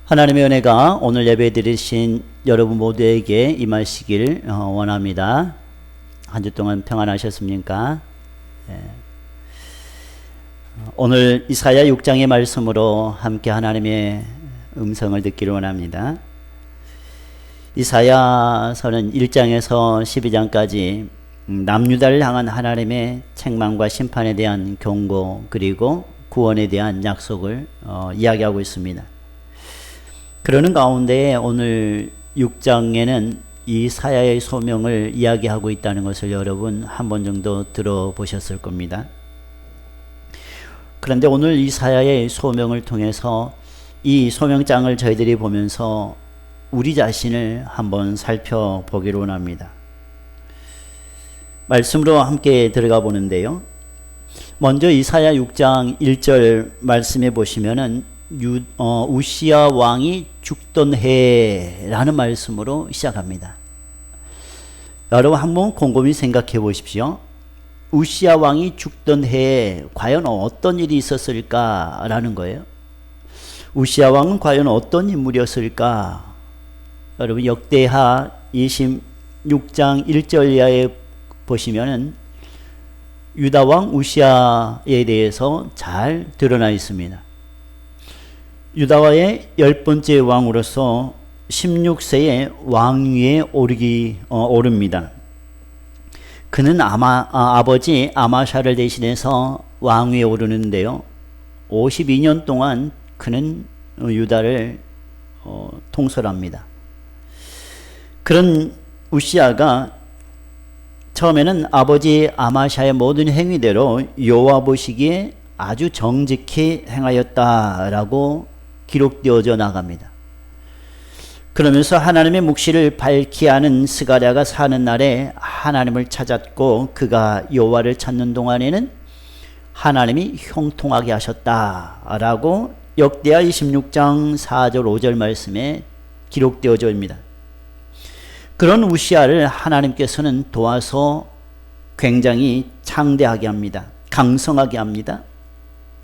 하나님의 은혜가 오늘 예배 드리신 여러분 모두에게 임하시길 원합니다. 한 주 동안 평안하셨습니까? 오늘 이사야 6장의 말씀으로 함께 하나님의 음성을 듣기를 원합니다. 이사야서는 1장에서 12장까지 남유다를 향한 하나님의 책망과 심판에 대한 경고 그리고 구원에 대한 약속을 이야기하고 있습니다. 그러는 가운데 오늘 6장에는 이사야의 소명을 이야기하고 있다는 것을 여러분 한 번 정도 들어보셨을 겁니다. 그런데 오늘 이사야의 소명을 통해서 이 소명장을 저희들이 보면서 우리 자신을 한번 살펴보기로 원합니다. 말씀으로 함께 들어가 보는데요. 먼저 이사야 6장 1절 말씀해 보시면은 우시야 왕이 죽던 해라는 말씀으로 시작합니다. 여러분 한번 곰곰이 생각해 보십시오. 우시야 왕이 죽던 해에 과연 어떤 일이 있었을까라는 거예요. 우시야 왕은 과연 어떤 인물이었을까? 여러분 역대하 26장 1절 이하에 보시면은 유다 왕 우시야에 대해서 잘 드러나 있습니다. 유다와의 10번째 왕으로서 16세에 왕위에 오릅니다. 그는 아버지 아마샤를 대신해서 왕위에 오르는데요. 52년 동안 그는 유다를 통솔합니다. 그런 우시야가 처음에는 아버지 아마샤의 모든 행위대로 여호와 보시기에 아주 정직히 행하였다라고 기록되어져 나갑니다. 그러면서 하나님의 묵시를 밝히 아는 스가랴가 사는 날에 하나님을 찾았고 그가 여호와를 찾는 동안에는 하나님이 형통하게 하셨다라고 역대하 26장 4절 5절 말씀에 기록되어져 있습니다. 그런 우시야를 하나님께서는 도와서 굉장히 창대하게 합니다. 강성하게 합니다.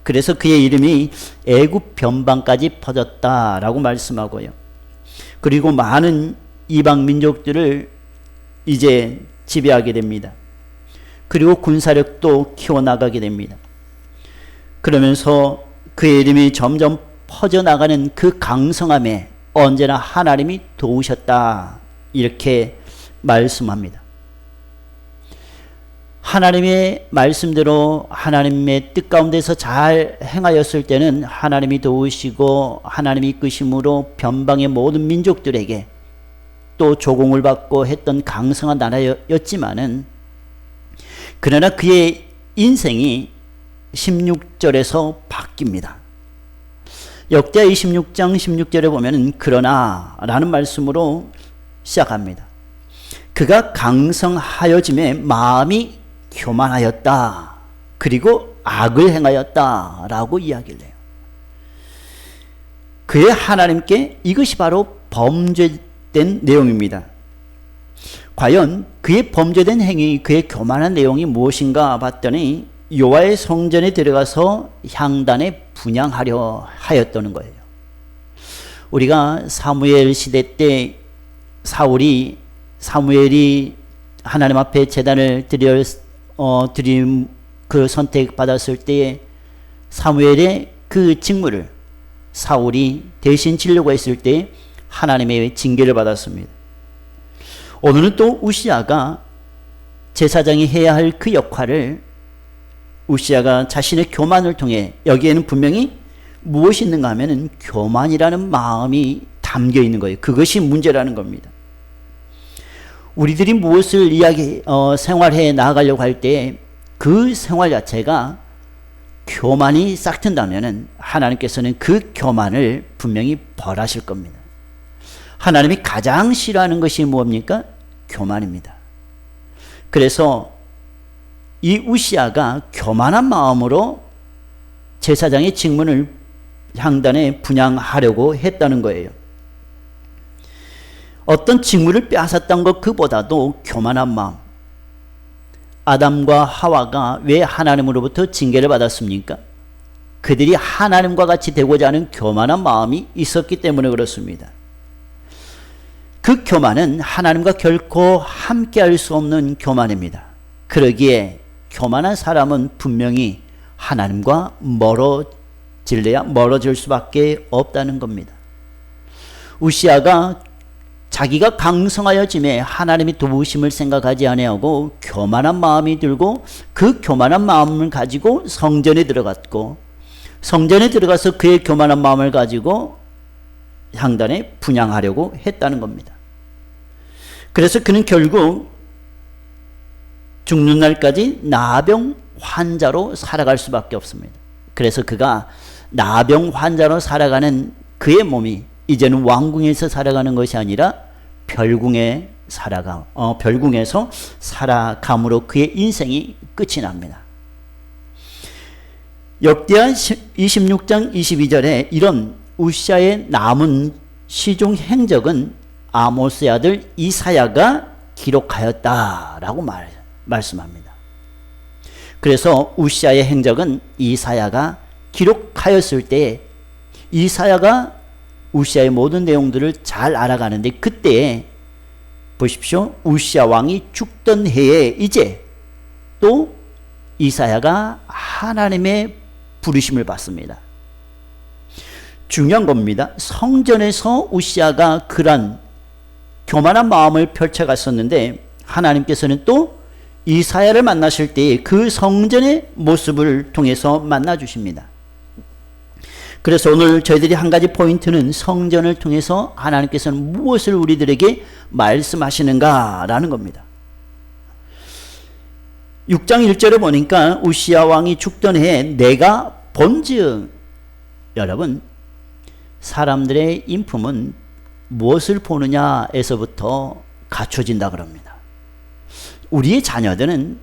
그래서 그의 이름이 애굽 변방까지 퍼졌다라고 말씀하고요. 그리고 많은 이방 민족들을 이제 지배하게 됩니다. 그리고 군사력도 키워나가게 됩니다. 그러면서 그의 이름이 점점 퍼져나가는 그 강성함에 언제나 하나님이 도우셨다 이렇게 말씀합니다. 하나님의 말씀대로 하나님의 뜻 가운데서 잘 행하였을 때는 하나님이 도우시고 하나님이 이끄심으로 변방의 모든 민족들에게 또 조공을 받고 했던 강성한 나라였지만은 그러나 그의 인생이 16절에서 바뀝니다. 역대하 26장 16절에 보면은 그러나 라는 말씀으로 시작합니다. 그가 강성하여짐에 마음이 교만하였다. 그리고 악을 행하였다. 라고 이야기를 해요. 그의 하나님께 이것이 바로 범죄된 내용입니다. 과연 그의 범죄된 행위, 그의 교만한 내용이 무엇인가 봤더니 여호와의 성전에 들어가서 향단에 분향하려 하였다는 거예요. 우리가 사무엘 시대 때 사무엘이 하나님 앞에 제단을 드림 그 선택받았을 때에 사무엘의 그 직무를 사울이 대신 지려고 했을 때 하나님의 징계를 받았습니다. 오늘은 또 우시야가 제사장이 해야 할 그 역할을 우시야가 자신의 교만을 통해 여기에는 분명히 무엇이 있는가 하면은 교만이라는 마음이 담겨 있는 거예요. 그것이 문제라는 겁니다. 우리들이 무엇을 생활해 나가려고 할 때 그 생활 자체가 교만이 싹튼다면은 하나님께서는 그 교만을 분명히 벌하실 겁니다. 하나님이 가장 싫어하는 것이 뭡니까? 교만입니다. 그래서 이 우시야가 교만한 마음으로 제사장의 직분을 향단에 분향하려고 했다는 거예요. 어떤 직무를 빼앗았던 것 그보다도 교만한 마음. 아담과 하와가 왜 하나님으로부터 징계를 받았습니까? 그들이 하나님과 같이 되고자 하는 교만한 마음이 있었기 때문에 그렇습니다. 그 교만은 하나님과 결코 함께할 수 없는 교만입니다. 그러기에 교만한 사람은 분명히 하나님과 멀어질래야 멀어질 수밖에 없다는 겁니다. 우시아가 자기가 강성하여짐에 하나님의 도우심을 생각하지 아니하고 교만한 마음이 들고 그 교만한 마음을 가지고 성전에 들어갔고, 성전에 들어가서 그의 교만한 마음을 가지고 향단에 분향하려고 했다는 겁니다. 그래서 그는 결국 죽는 날까지 나병 환자로 살아갈 수밖에 없습니다. 그래서 그가 나병 환자로 살아가는 그의 몸이 이제는 왕궁에서 살아가는 것이 아니라 별궁에서 살아감으로 그의 인생이 끝이 납니다. 역대하 26장 22절에 이런 우시아의 남은 시종 행적은 아모스의 아들 이사야가 기록하였다라고 말씀합니다. 그래서 우시아의 행적은 이사야가 기록하였을 때 이사야가 우시아의 모든 내용들을 잘 알아가는데, 그때에 보십시오. 우시아 왕이 죽던 해에 이제 또 이사야가 하나님의 부르심을 받습니다. 중요한 겁니다. 성전에서 우시아가 그런 교만한 마음을 펼쳐갔었는데 하나님께서는 또 이사야를 만나실 때 그 성전의 모습을 통해서 만나 주십니다. 그래서 오늘 저희들이 한 가지 포인트는 성전을 통해서 하나님께서는 무엇을 우리들에게 말씀하시는가라는 겁니다. 6장 1절에 보니까 우시아 왕이 죽던 해에 내가 본즉, 여러분, 사람들의 인품은 무엇을 보느냐에서부터 갖춰진다 그럽니다. 우리의 자녀들은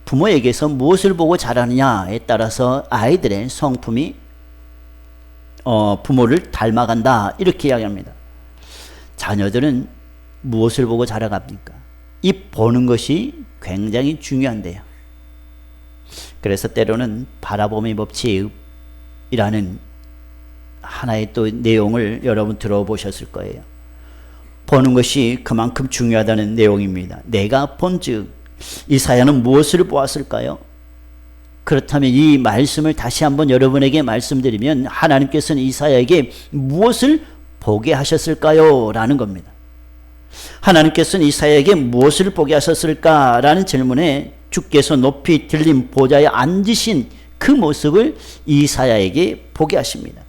부모에게서 무엇을 보고 자라느냐에 따라서 아이들의 성품이 부모를 닮아간다, 이렇게 이야기합니다. 자녀들은 무엇을 보고 자라갑니까? 이 보는 것이 굉장히 중요한데요. 그래서 때로는 바라봄의 법칙이라는 하나의 또 내용을 여러분 들어보셨을 거예요. 보는 것이 그만큼 중요하다는 내용입니다. 내가 본즉, 이사야는 무엇을 보았을까요? 그렇다면 이 말씀을 다시 한번 여러분에게 말씀드리면 하나님께서는 이사야에게 무엇을 보게 하셨을까요? 라는 겁니다. 하나님께서는 이사야에게 무엇을 보게 하셨을까? 라는 질문에 주께서 높이 들린 보좌에 앉으신 그 모습을 이사야에게 보게 하십니다.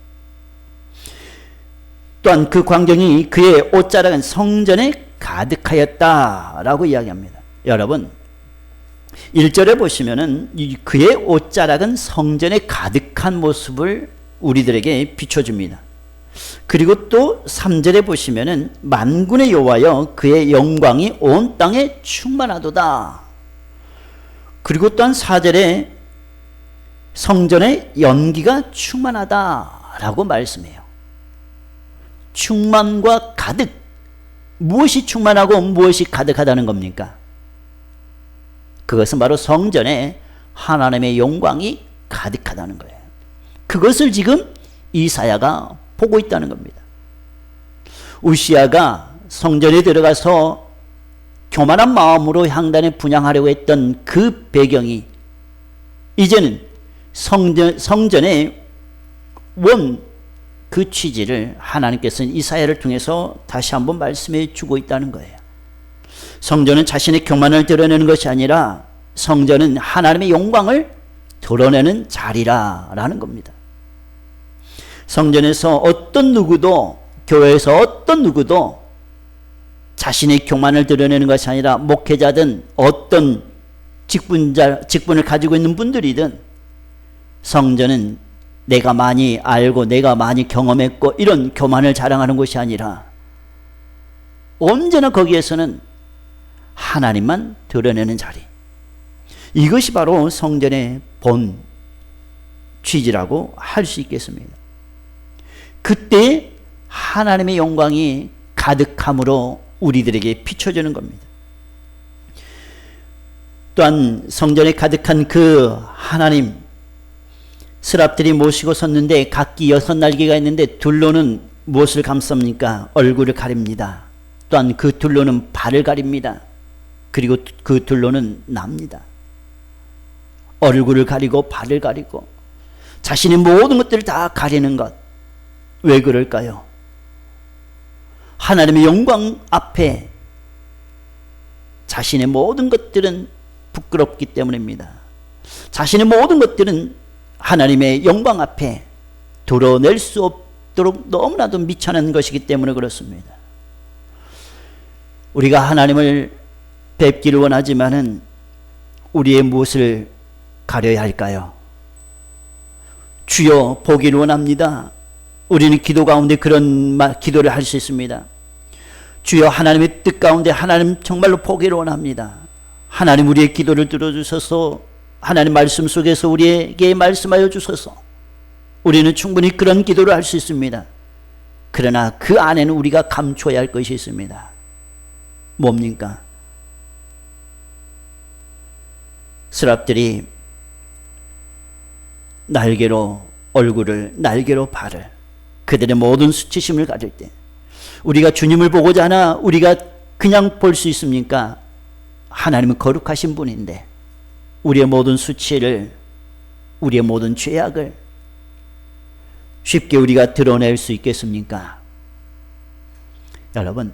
또한 그 광경이 그의 옷자락은 성전에 가득하였다라고 이야기합니다. 여러분, 1절에 보시면은 그의 옷자락은 성전에 가득한 모습을 우리들에게 비춰줍니다. 그리고 또 3절에 보시면은 만군의 여호와여 그의 영광이 온 땅에 충만하도다. 그리고 또한 4절에 성전에 연기가 충만하다라고 말씀해요. 충만과 가득, 무엇이 충만하고 무엇이 가득하다는 겁니까? 그것은 바로 성전에 하나님의 영광이 가득하다는 거예요. 그것을 지금 이사야가 보고 있다는 겁니다. 우시아가 성전에 들어가서 교만한 마음으로 향단에 분향하려고 했던 그 배경이 이제는 성전의 그 취지를 하나님께서는 이사야를 통해서 다시 한번 말씀해 주고 있다는 거예요. 성전은 자신의 교만을 드러내는 것이 아니라 성전은 하나님의 영광을 드러내는 자리라는 겁니다. 성전에서 어떤 누구도, 교회에서 어떤 누구도 자신의 교만을 드러내는 것이 아니라 목회자든 어떤 직분을 가지고 있는 분들이든 성전은 내가 많이 알고 내가 많이 경험했고 이런 교만을 자랑하는 것이 아니라 언제나 거기에서는 하나님만 드러내는 자리, 이것이 바로 성전의 본 취지라고 할 수 있겠습니다. 그때 하나님의 영광이 가득함으로 우리들에게 비춰지는 겁니다. 또한 성전에 가득한 그 하나님, 스랍들이 모시고 섰는데 각기 6날개가 있는데 둘로는 무엇을 감쌉니까? 얼굴을 가립니다. 또한 그 둘로는 발을 가립니다. 그리고 그 둘로는 납니다. 얼굴을 가리고 발을 가리고 자신의 모든 것들을 다 가리는 것. 왜 그럴까요? 하나님의 영광 앞에 자신의 모든 것들은 부끄럽기 때문입니다. 자신의 모든 것들은 하나님의 영광 앞에 드러낼 수 없도록 너무나도 미천한 것이기 때문에 그렇습니다. 우리가 하나님을 뵙기를 원하지만은 우리의 무엇을 가려야 할까요? 주여 보기를 원합니다. 우리는 기도 가운데 그런 기도를 할 수 있습니다. 주여 하나님의 뜻 가운데 하나님 정말로 보기를 원합니다. 하나님 우리의 기도를 들어주셔서 하나님 말씀 속에서 우리에게 말씀하여 주셔서 우리는 충분히 그런 기도를 할 수 있습니다. 그러나 그 안에는 우리가 감춰야 할 것이 있습니다. 뭡니까? 스랍들이 날개로 얼굴을, 날개로 발을, 그들의 모든 수치심을 가질 때 우리가 주님을 보고자 하나 우리가 그냥 볼 수 있습니까? 하나님은 거룩하신 분인데 우리의 모든 수치를, 우리의 모든 죄악을 쉽게 우리가 드러낼 수 있겠습니까? 여러분,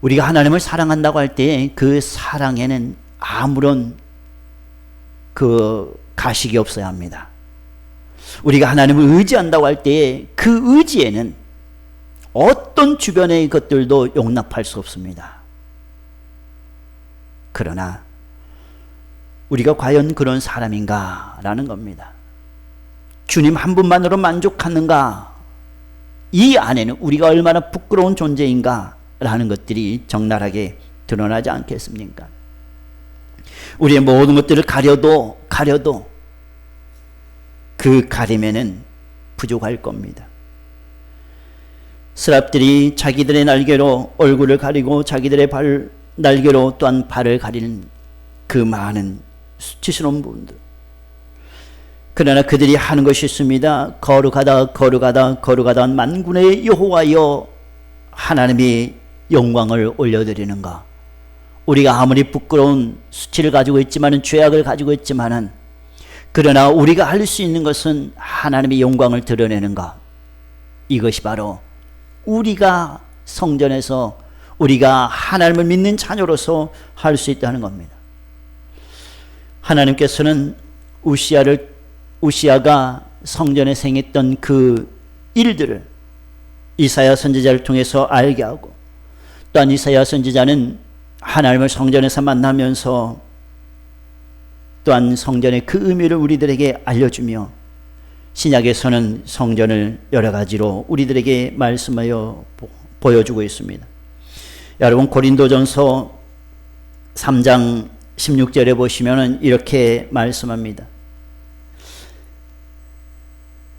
우리가 하나님을 사랑한다고 할 때 그 사랑에는 아무런 그 가식이 없어야 합니다. 우리가 하나님을 의지한다고 할 때 그 의지에는 어떤 주변의 것들도 용납할 수 없습니다. 그러나 우리가 과연 그런 사람인가 라는 겁니다. 주님 한 분만으로 만족하는가? 이 안에는 우리가 얼마나 부끄러운 존재인가 라는 것들이 적나라하게 드러나지 않겠습니까? 우리의 모든 것들을 가려도 그 가림에는 부족할 겁니다. 스랍들이 자기들의 날개로 얼굴을 가리고 자기들의 날개로 또한 발을 가리는 그 많은 수치스러운 부분들. 그러나 그들이 하는 것이 있습니다. 거룩하다 만군의 여호와여, 하나님의 영광을 올려드리는가. 우리가 아무리 부끄러운 수치를 가지고 있지만은, 죄악을 가지고 있지만은, 그러나 우리가 할 수 있는 것은 하나님의 영광을 드러내는 것. 이것이 바로 우리가 성전에서 우리가 하나님을 믿는 자녀로서 할 수 있다는 겁니다. 하나님께서는 우시아가 성전에 행했던 그 일들을 이사야 선지자를 통해서 알게 하고, 또한 이사야 선지자는 하나님을 성전에서 만나면서 또한 성전의 그 의미를 우리들에게 알려주며, 신약에서는 성전을 여러 가지로 우리들에게 말씀하여 보여주고 있습니다. 여러분, 고린도전서 3장 16절에 보시면 이렇게 말씀합니다.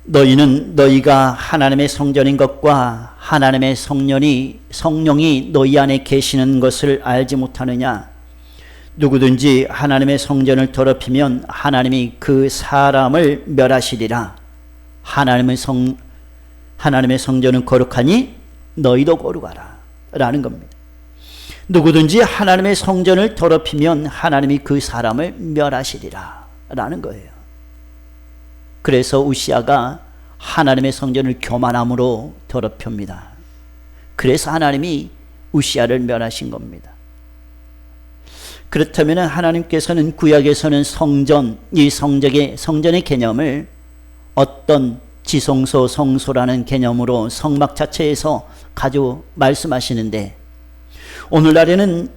너희는 너희가 하나님의 성전인 것과 하나님의 성령이 너희 안에 계시는 것을 알지 못하느냐? 누구든지 하나님의 성전을 더럽히면 하나님이 그 사람을 멸하시리라. 하나님의 성전은 거룩하니 너희도 거룩하라 라는 겁니다. 누구든지 하나님의 성전을 더럽히면 하나님이 그 사람을 멸하시리라 라는 거예요. 그래서 우시아가 하나님의 성전을 교만함으로 더럽힙니다. 그래서 하나님이 우시아를 멸하신 겁니다. 그렇다면 하나님께서는 구약에서는 이 성전의 개념을 어떤 지성소, 성소라는 개념으로 성막 자체에서 가지고 말씀하시는데, 오늘날에는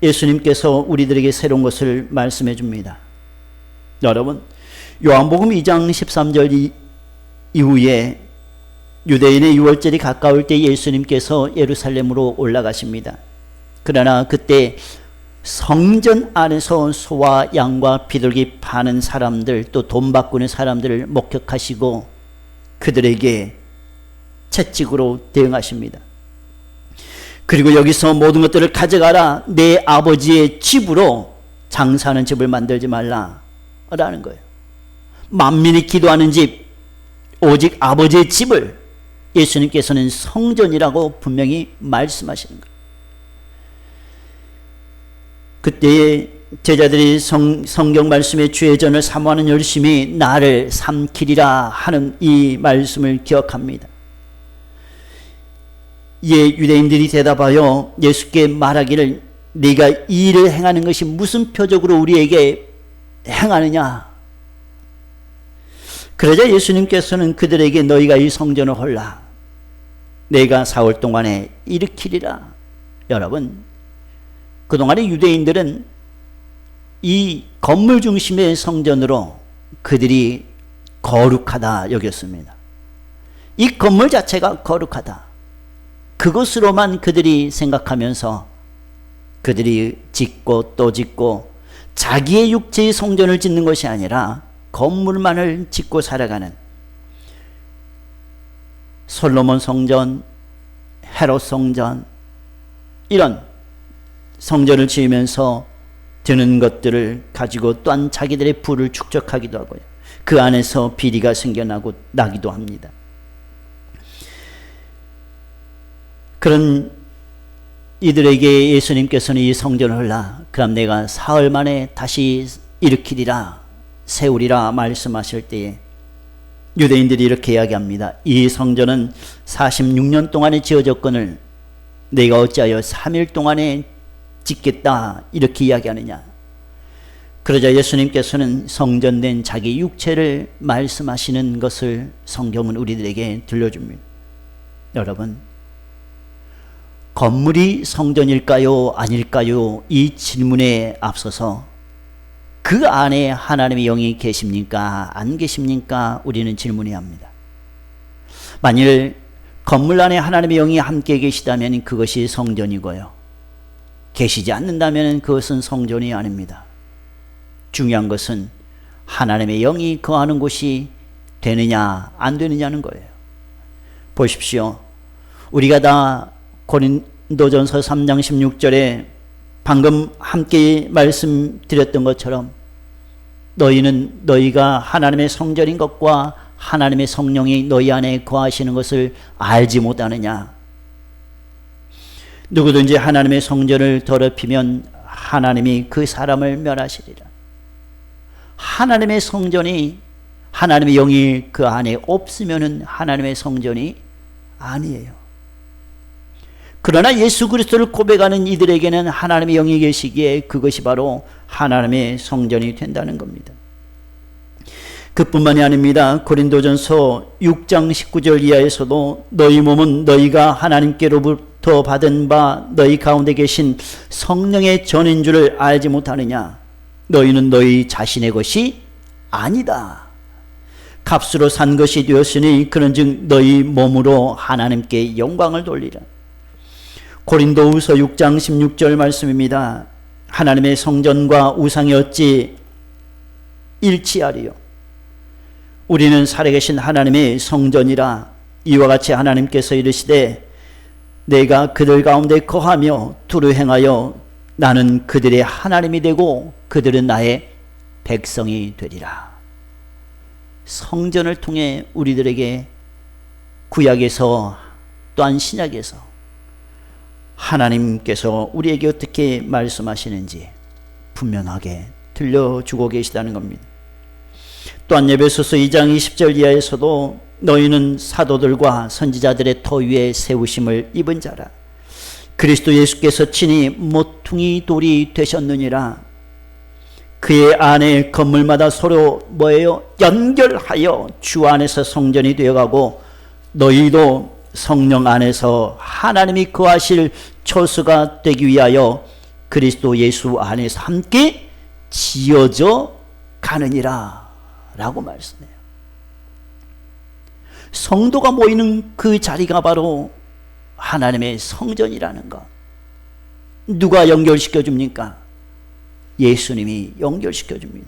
예수님께서 우리들에게 새로운 것을 말씀해 줍니다. 여러분, 요한복음 2장 13절 이후에 유대인의 유월절이 가까울 때 예수님께서 예루살렘으로 올라가십니다. 그러나 그때 성전 안에서 소와 양과 비둘기 파는 사람들, 또 돈 바꾸는 사람들을 목격하시고 그들에게 채찍으로 대응하십니다. 그리고 여기서 모든 것들을 가져가라, 내 아버지의 집으로 장사하는 집을 만들지 말라 라는 거예요. 만민이 기도하는 집, 오직 아버지의 집을 예수님께서는 성전이라고 분명히 말씀하시는 거예요. 그때에 제자들이 성경 말씀의 주의전을 사모하는 열심히 나를 삼키리라 하는 이 말씀을 기억합니다. 유대인들이 대답하여 예수께 말하기를 네가 이 일을 행하는 것이 무슨 표적으로 우리에게 행하느냐. 그러자 예수님께서는 그들에게 너희가 이 성전을 헐라 내가 4월 동안에 일으키리라. 여러분, 그동안의 유대인들은 이 건물 중심의 성전으로 그들이 거룩하다 여겼습니다. 이 건물 자체가 거룩하다. 그것으로만 그들이 생각하면서 그들이 짓고 또 짓고 자기의 육체의 성전을 짓는 것이 아니라 건물만을 짓고 살아가는 솔로몬 성전, 헤롯 성전, 이런 성전을 지으면서 드는 것들을 가지고 또한 자기들의 부를 축적하기도 하고요. 그 안에서 비리가 나기도 합니다. 그런 이들에게 예수님께서는 이 성전을 헐라 그럼 내가 사흘 만에 다시 일으키리라 세우리라 말씀하실 때에 유대인들이 이렇게 이야기합니다. 이 성전은 46년 동안에 지어졌거늘 내가 어찌하여 3일 동안에 짓겠다 이렇게 이야기하느냐. 그러자 예수님께서는 성전된 자기 육체를 말씀하시는 것을 성경은 우리들에게 들려줍니다. 여러분, 건물이 성전일까요? 아닐까요? 이 질문에 앞서서 그 안에 하나님의 영이 계십니까? 안 계십니까? 우리는 질문해야 합니다. 만일 건물 안에 하나님의 영이 함께 계시다면 그것이 성전이고요. 계시지 않는다면 그것은 성전이 아닙니다. 중요한 것은 하나님의 영이 거하는 곳이 되느냐 안 되느냐는 거예요. 보십시오. 우리가 다 고린도전서 3장 16절에 방금 함께 말씀드렸던 것처럼 너희가 하나님의 성전인 것과 하나님의 성령이 너희 안에 거하시는 것을 알지 못하느냐. 누구든지 하나님의 성전을 더럽히면 하나님이 그 사람을 멸하시리라. 하나님의 성전이 하나님의 영이 그 안에 없으면 하나님의 성전이 아니에요. 그러나 예수 그리스도를 고백하는 이들에게는 하나님의 영이 계시기에 그것이 바로 하나님의 성전이 된다는 겁니다. 그뿐만이 아닙니다. 고린도전서 6장 19절 이하에서도 너희 몸은 너희가 하나님께로부터 받은 바 너희 가운데 계신 성령의 전인 줄을 알지 못하느냐. 너희는 너희 자신의 것이 아니다. 값으로 산 것이 되었으니 그런즉 너희 몸으로 하나님께 영광을 돌리라. 고린도후서 6장 16절 말씀입니다. 하나님의 성전과 우상이 어찌 일치하리요. 우리는 살아계신 하나님의 성전이라. 이와 같이 하나님께서 이르시되 내가 그들 가운데 거하며 두루 행하여 나는 그들의 하나님이 되고 그들은 나의 백성이 되리라. 성전을 통해 우리들에게 구약에서 또한 신약에서 하나님께서 우리에게 어떻게 말씀하시는지 분명하게 들려주고 계시다는 겁니다. 또한 에베소서 2장 20절 이하에서도 너희는 사도들과 선지자들의 터 위에 세우심을 입은 자라. 그리스도 예수께서 친히 모퉁이 돌이 되셨느니라. 그의 안에 건물마다 서로 뭐예요? 연결하여 주 안에서 성전이 되어가고 너희도 성령 안에서 하나님이 거하실 처소가 되기 위하여 그리스도 예수 안에서 함께 지어져 가느니라 라고 말씀해요. 성도가 모이는 그 자리가 바로 하나님의 성전이라는 것. 누가 연결시켜 줍니까? 예수님이 연결시켜 줍니다.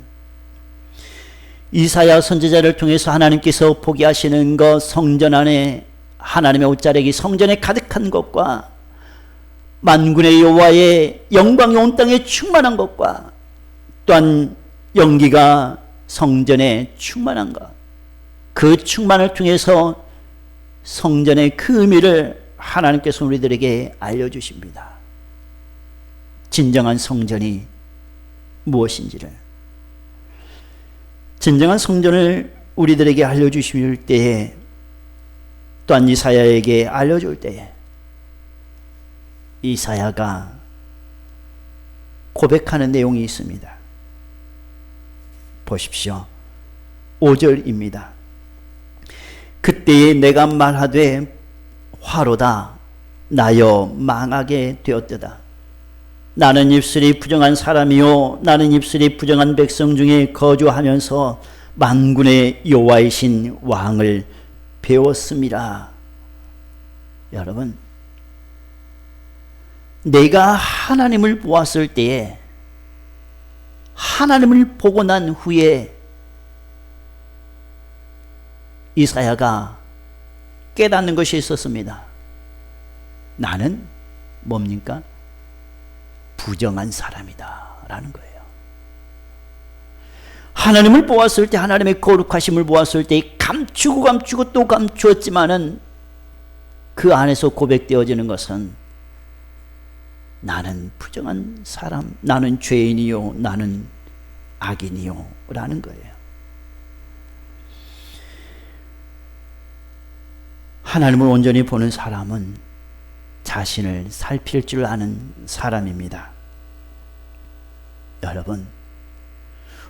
이사야 선지자를 통해서 하나님께서 포기하시는 것, 성전 안에 하나님의 옷자락이 성전에 가득한 것과 만군의 여호와의 영광이 온 땅에 충만한 것과 또한 연기가 성전의 충만함과 그 충만을 통해서 성전의 그 의미를 하나님께서 우리들에게 알려주십니다. 진정한 성전이 무엇인지를, 진정한 성전을 우리들에게 알려주실 때에, 또한 이사야에게 알려줄 때에 이사야가 고백하는 내용이 있습니다. 보십시오. 5절입니다. 그때에 내가 말하되 화로다 나여 망하게 되었도다. 나는 입술이 부정한 사람이요 나는 입술이 부정한 백성 중에 거주하면서 만군의 여호와이신 왕을 배웠습니다. 여러분, 내가 하나님을 보았을 때에, 하나님을 보고 난 후에 이사야가 깨닫는 것이 있었습니다. 나는 뭡니까? 부정한 사람이다 라는 거예요. 하나님을 보았을 때, 하나님의 거룩하심을 보았을 때 감추고 또 감추었지만은 그 안에서 고백되어지는 것은 나는 부정한 사람, 나는 죄인이요 나는 악인이요 라는 거예요. 하나님을 온전히 보는 사람은 자신을 살필 줄 아는 사람입니다. 여러분,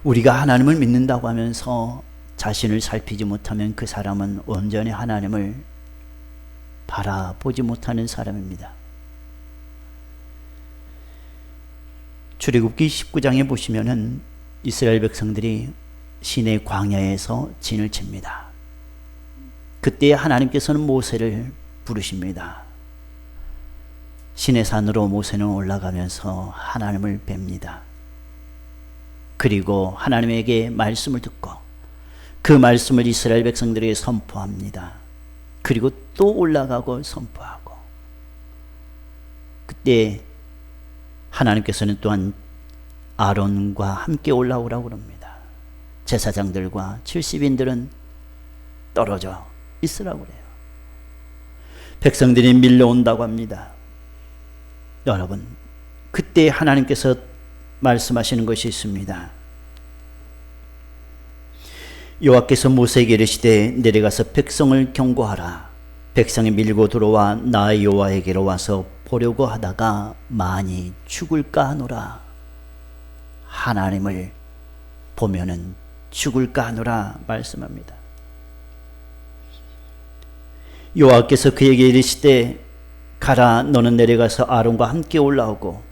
우리가 하나님을 믿는다고 하면서 자신을 살피지 못하면 그 사람은 온전히 하나님을 바라보지 못하는 사람입니다. 출애굽기 19장에 보시면은 이스라엘 백성들이 시내 광야에서 진을 칩니다. 그때 하나님께서는 모세를 부르십니다. 시내산으로 모세는 올라가면서 하나님을 뵙니다. 그리고 하나님에게 말씀을 듣고 그 말씀을 이스라엘 백성들에게 선포합니다. 그리고 또 올라가고 선포하고, 그때 하나님께서는 또한 아론과 함께 올라오라고 합니다. 제사장들과 70인들은 떨어져 있으라고 그래요. 백성들이 밀려온다고 합니다. 여러분, 그때 하나님께서 말씀하시는 것이 있습니다. 여호와께서 모세에게 이르시되 내려가서 백성을 경고하라. 백성이 밀고 들어와 나 여호와에게로 와서 보려고 하다가 많이 죽을까 하노라. 하나님을 보면은 죽을까 하노라 말씀합니다. 여호와께서 그에게 이르시되 가라, 너는 내려가서 아론과 함께 올라오고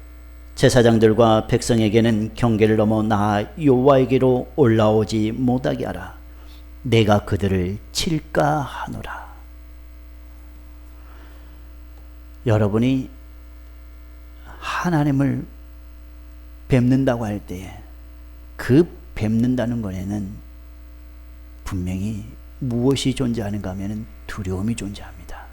제사장들과 백성에게는 경계를 넘어 나 여호와에게로 올라오지 못하게 하라. 내가 그들을 칠까 하노라. 여러분이 하나님을 뵙는다고 할 때에 그 뵙는다는 것에는 분명히 무엇이 존재하는가 하면 두려움이 존재합니다.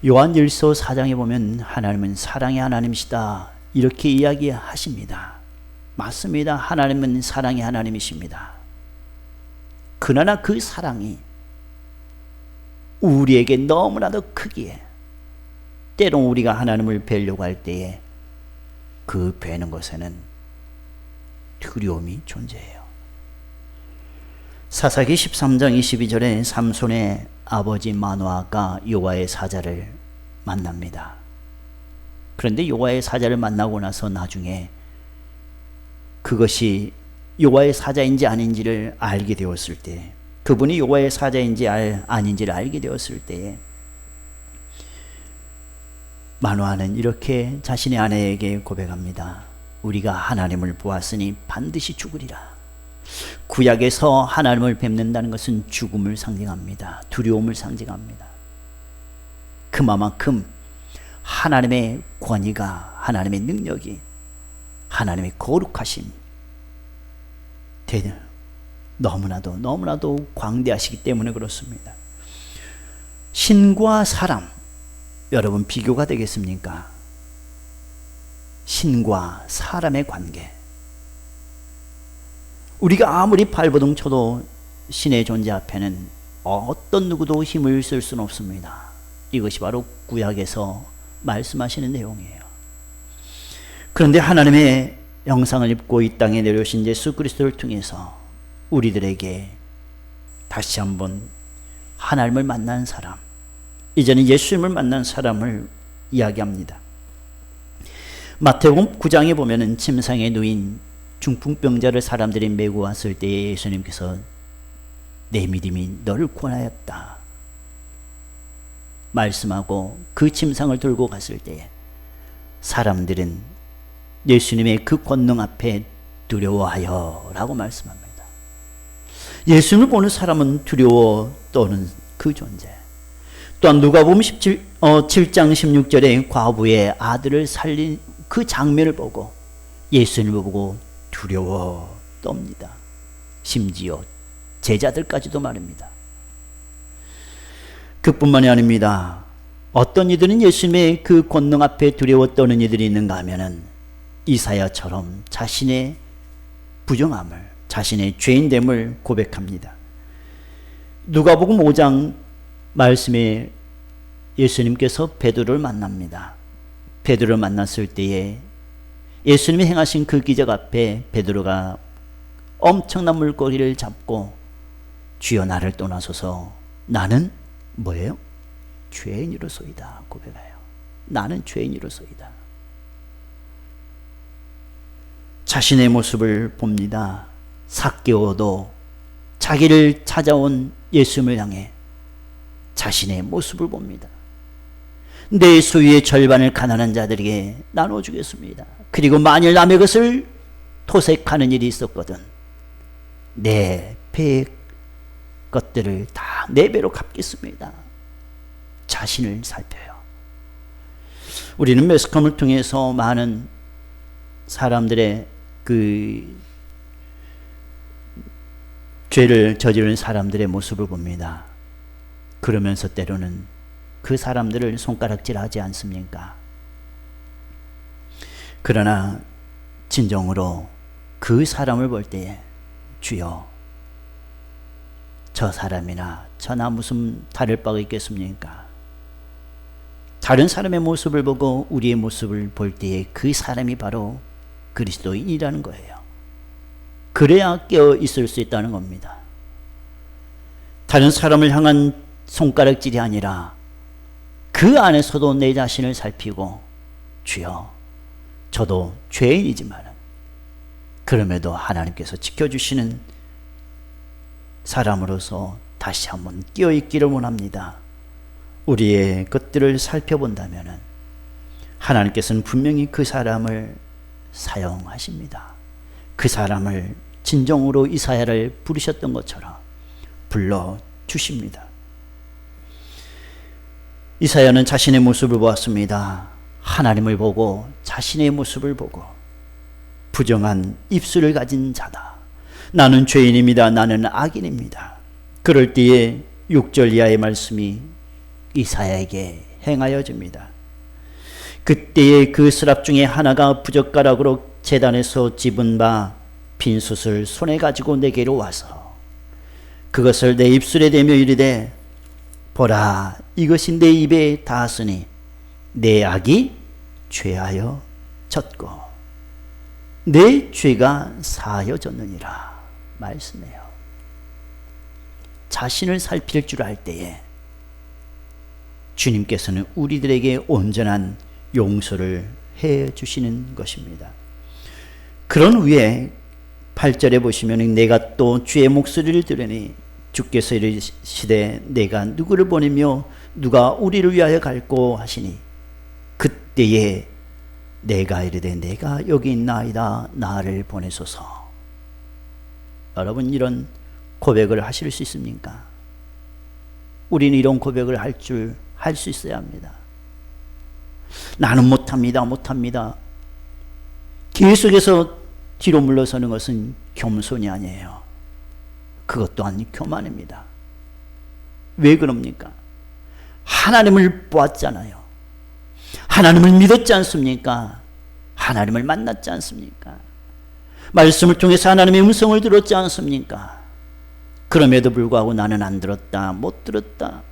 요한일서 4장에 보면 하나님은 사랑의 하나님이시다 이렇게 이야기하십니다. 맞습니다. 하나님은 사랑의 하나님이십니다. 그러나 그 사랑이 우리에게 너무나도 크기에 때론 우리가 하나님을 뵈려고 할 때에 그 뵈는 것에는 두려움이 존재해요. 사사기 13장 22절에 삼손의 아버지 마노아가 여호와의 사자를 만납니다. 그런데 여호와의 사자를 만나고 나서 나중에 그것이 여호와의 사자인지 아닌지를 알게 되었을 때, 그분이 여호와의 사자인지 아닌지를 알게 되었을 때에 마노아는 이렇게 자신의 아내에게 고백합니다. 우리가 하나님을 보았으니 반드시 죽으리라. 구약에서 하나님을 뵙는다는 것은 죽음을 상징합니다. 두려움을 상징합니다. 그만큼 하나님의 권위가, 하나님의 능력이, 하나님의 거룩하심 너무나도 광대하시기 때문에 그렇습니다. 신과 사람, 여러분 비교가 되겠습니까? 신과 사람의 관계. 우리가 아무리 발버둥 쳐도 신의 존재 앞에는 어떤 누구도 힘을 쓸 수는 없습니다. 이것이 바로 구약에서 말씀하시는 내용이에요. 그런데 하나님의 형상을 입고 이 땅에 내려오신 예수 그리스도를 통해서 우리들에게 다시 한번 하나님을 만난 사람, 이제는 예수님을 만난 사람을 이야기합니다. 마태복음 9장에 보면은 침상에 누인 중풍병자를 사람들이 메고 왔을 때에 예수님께서 내 믿음이 너를 구원하였다 말씀하고 그 침상을 들고 갔을 때에 사람들은 예수님의 그 권능 앞에 두려워하여 라고 말씀합니다. 예수님을 보는 사람은 두려워 떠는 그 존재. 또한 누가복음 7장 16절에 과부의 아들을 살린 그 장면을 보고 예수님을 보고 두려워 떱니다. 심지어 제자들까지도 말입니다. 그뿐만이 아닙니다. 어떤 이들은 예수님의 그 권능 앞에 두려워 떠는 이들이 있는가 하면은 이사야처럼 자신의 부정함을, 자신의 죄인됨을 고백합니다. 누가복음 5장 말씀에 예수님께서 베드로를 만납니다. 베드로를 만났을 때에 예수님이 행하신 그 기적 앞에 베드로가 엄청난 물고기를 잡고 주여 나를 떠나소서 나는 뭐예요? 죄인이로소이다 고백해요. 나는 죄인이로소이다. 자신의 모습을 봅니다. 삭개오도 자기를 찾아온 예수님을 향해 자신의 모습을 봅니다. 내 소유의 절반을 가난한 자들에게 나눠주겠습니다. 그리고 만일 남의 것을 토색하는 일이 있었거든 내 배의 것들을 다 내 배로 갚겠습니다. 자신을 살펴요. 우리는 매스컴을 통해서 많은 사람들의 그 죄를 저지른 사람들의 모습을 봅니다. 그러면서 때로는 그 사람들을 손가락질하지 않습니까? 그러나 진정으로 그 사람을 볼 때에 주여 저 사람이나 저나 무슨 다를 바가 있겠습니까? 다른 사람의 모습을 보고 우리의 모습을 볼 때에 그 사람이 바로 그리스도인이라는 거예요. 그래야 깨어 있을 수 있다는 겁니다. 다른 사람을 향한 손가락질이 아니라 그 안에서도 내 자신을 살피고 주여 저도 죄인이지만 그럼에도 하나님께서 지켜주시는 사람으로서 다시 한번 깨어있기를 원합니다. 우리의 것들을 살펴본다면 하나님께서는 분명히 그 사람을 사용하십니다. 그 사람을 진정으로 이사야를 부르셨던 것처럼 불러주십니다. 이사야는 자신의 모습을 보았습니다. 하나님을 보고 자신의 모습을 보고 부정한 입술을 가진 자다. 나는 죄인입니다. 나는 악인입니다. 그럴 때에 6절 이하의 말씀이 이사야에게 행하여집니다. 그때에 그 스랍 중에 하나가 부젓가락으로 제단에서 집은 바 빈숯을 손에 가지고 내게로 와서 그것을 내 입술에 대며 이르되 보라 이것이 내 입에 닿았으니 내 악이 죄하여 졌고 내 죄가 사하여졌느니라 말씀해요. 자신을 살필 줄 알 때에 주님께서는 우리들에게 온전한 용서를 해 주시는 것입니다. 그런 후에 8절에 보시면 내가 또 주의 목소리를 들으니 주께서 이르시되 내가 누구를 보내며 누가 우리를 위하여 갈꼬 하시니 그때에 내가 이르되 내가 여기 있나이다 나를 보내소서. 여러분 이런 고백을 하실 수 있습니까? 우리는 이런 고백을 할 수 있어야 합니다. 나는 못합니다. 계속해서 뒤로 물러서는 것은 겸손이 아니에요. 그것 또한 교만입니다. 왜 그럽니까? 하나님을 보았잖아요. 하나님을 믿었지 않습니까? 하나님을 만났지 않습니까? 말씀을 통해서 하나님의 음성을 들었지 않습니까? 그럼에도 불구하고 나는 안 들었다, 못 들었다,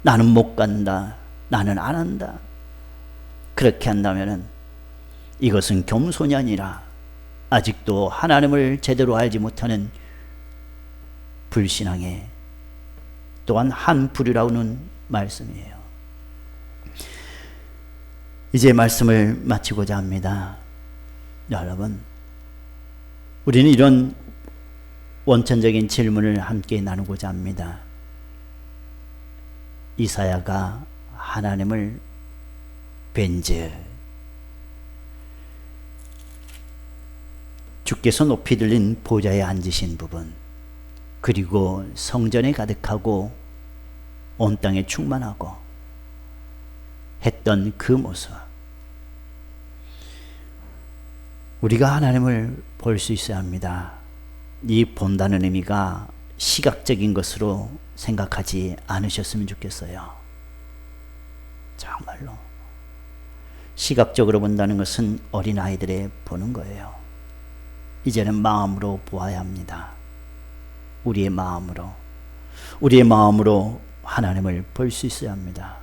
나는 못 간다, 나는 안 한다. 그렇게 한다면 이것은 겸손이 아니라 아직도 하나님을 제대로 알지 못하는 불신앙의 또한 한 부류라는 말씀이에요. 이제 말씀을 마치고자 합니다. 여러분, 우리는 이런 원천적인 질문을 함께 나누고자 합니다. 이사야가 하나님을 뵌즉 주께서 높이 들린 보좌에 앉으신 부분, 그리고 성전에 가득하고 온 땅에 충만하고 했던 그 모습, 우리가 하나님을 볼 수 있어야 합니다. 이 본다는 의미가 시각적인 것으로 생각하지 않으셨으면 좋겠어요. 정말로 시각적으로 본다는 것은 어린아이들의 보는 거예요. 이제는 마음으로 보아야 합니다. 우리의 마음으로 하나님을 볼 수 있어야 합니다.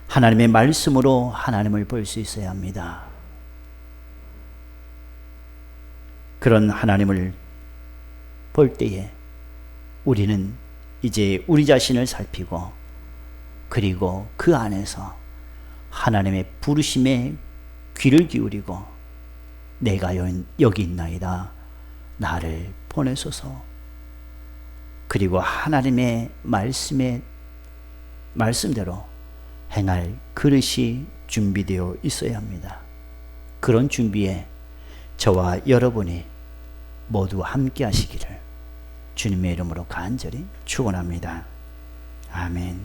하나님의 말씀으로 하나님을 볼 수 있어야 합니다. 그런 하나님을 볼 때에 우리는 이제 우리 자신을 살피고, 그리고 그 안에서 하나님의 부르심에 귀를 기울이고, 내가 여기 있나이다, 나를 보내소서. 그리고 하나님의 말씀대로 행할 그릇이 준비되어 있어야 합니다. 그런 준비에 저와 여러분이 모두 함께 하시기를 주님의 이름으로 간절히 축원합니다. 아멘.